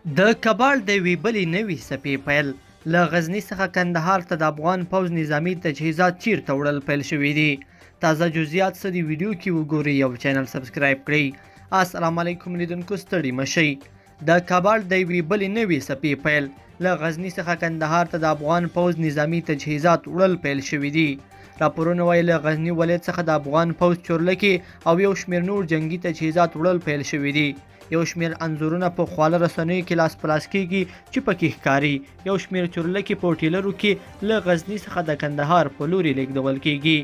د کابل د یوې بلې نوې څپې پیل. له غزني څخه کندهار ته د افغان پوځ نظامي تجهیزات چیرته وړل پیل شوي دي. تازه جزئیات څه دي ویډیو کې وګورئ او چینل سبسکرایب کړئ. السلام علیکم لیدونکو، ستړي مشئ. د کابل د یوې بلې نوې څپې پیل. له غزني څخه کندهار ته د افغان پوځ نظامي تجهیزات وړل پیل شوي دي. راپورونه وایي له غزني ولایت څخه د افغان پوځ چورلکې او یو شمېر نور جنگي تجهیزات وړل پیل شوي دي. یو شمېر انځورونه په خواله رسنیو کې لاس په لاس کېږي چې پکې ښکاري یو شمېر چورلکې په ټیلرو کې له غزني څخه د کندهار په لوري لیږدول کېږي.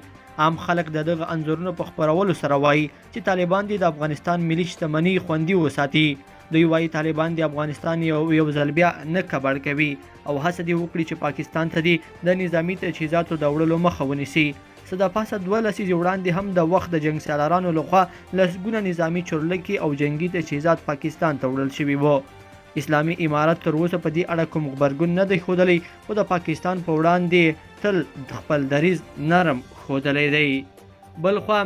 عام خلک د دغه انځورونو په خپرولو سره وایي چې طالبان دې د افغانستان ملي شتمنۍ خوندي وساتي. دوی وایي طالبان د افغانستان یو ځل بیا نه کبړ کوي او هڅه دې وکړي چې پاکستان ته دې د نظامي تجهیزاتو د وړلو مخه ونیسي. څه د پاسه 2 لسیزې وړاندې هم د وخت د جنګ سالارانو لخوا لسګونه نظامي چورلکې او جنگي تجهیزات پاکستان ته وړل شوي وو. اسلامي امارت تر اوسه په دې اړه کوم غبرګون نه دی ښودلی، خو د پاکستان په وړاندې تل خپل دریځ نرم ښودلی دی. بلخوا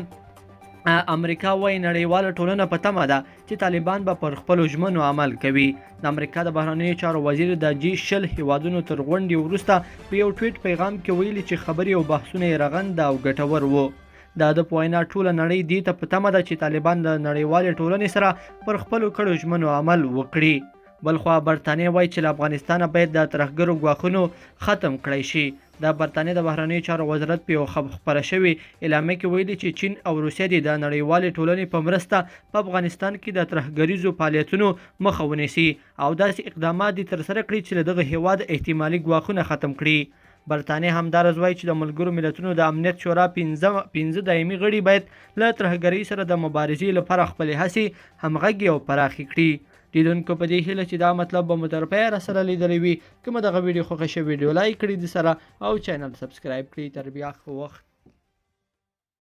امریکا وایي نړیواله ټولنه په تمه ده چې طالبان به پر خپلو ژمنو عمل کوي. د امریکا د بهرنیو چارو وزیر د G20 هیوادونو تر غونډې وروسته په یو ټویټ پیغام کې ویلي چې خبرې او بحثونه یې رغنده او ګټور وو. د ده په وینا ټوله نړۍ دې ته په تمه ده چې طالبان د نړیوالې ټولنې سره پر خپلو کړو ژمنو عمل وکړي. بلخوا برطانیه وایي چې له افغانستانه باید د ترهګرو ګواښونو ختم کړی شي. د برطانیې د بهرنیو چارو وزارت په یو خپره شوې اعلامیه کې ویلي چې چین او روسیه دې د نړیوالې ټولنې په مرسته په افغانستان کې د ترهګریزو فعالیتونو مخه ونیسي او داسې اقدامات دې ترسره کړي چې له دغه هیواد احتمالي ګواښونه ختم کړي. برطانیه همدارز وایي چې د ملګرو ملتونو د امنیت شورا 15 دایمي غړي باید له ترهګرۍ سره د مبارزې لپاره خپلې هڅې همغږي او پراخې کړي. لیدونکو په دې هیله چې دا مطلب به مو تر پایه راسره لیدلی وي. که مو دغه ویډیو خوښه شوې ویډیو لایک کړئ د سره او چینل سبسکرایب کړئ. تر بیا ښه وخت.